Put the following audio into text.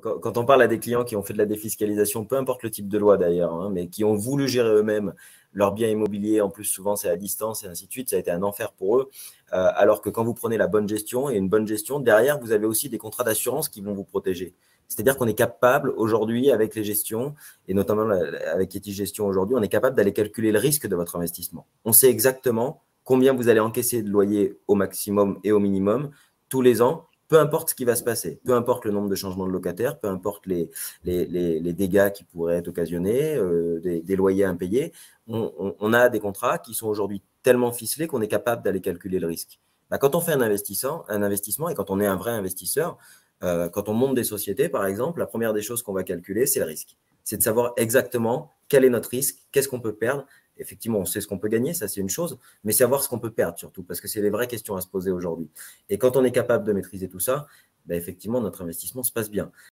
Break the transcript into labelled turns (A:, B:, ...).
A: Quand on parle à des clients qui ont fait de la défiscalisation, peu importe le type de loi d'ailleurs, hein, mais qui ont voulu gérer eux-mêmes leurs biens immobiliers, en plus souvent c'est à distance et ainsi de suite, ça a été un enfer pour eux. Alors que quand vous prenez la bonne gestion et une bonne gestion, derrière vous avez aussi des contrats d'assurance qui vont vous protéger. C'est-à-dire qu'on est capable aujourd'hui avec les gestions, et notamment avec Etis Gestion aujourd'hui, on est capable d'aller calculer le risque de votre investissement. On sait exactement combien vous allez encaisser de loyer au maximum et au minimum tous les ans, peu importe ce qui va se passer, peu importe le nombre de changements de locataires, peu importe les dégâts qui pourraient être occasionnés, des loyers impayés, on a des contrats qui sont aujourd'hui tellement ficelés qu'on est capable d'aller calculer le risque. Bah, quand on fait un investissement et quand on est un vrai investisseur, quand on monte des sociétés, par exemple, la première des choses qu'on va calculer, c'est le risque. C'est de savoir exactement quel est notre risque, qu'est-ce qu'on peut perdre. Effectivement, on sait ce qu'on peut gagner, ça c'est une chose, mais savoir ce qu'on peut perdre surtout, parce que c'est les vraies questions à se poser aujourd'hui. Et quand on est capable de maîtriser tout ça, ben effectivement, notre investissement se passe bien.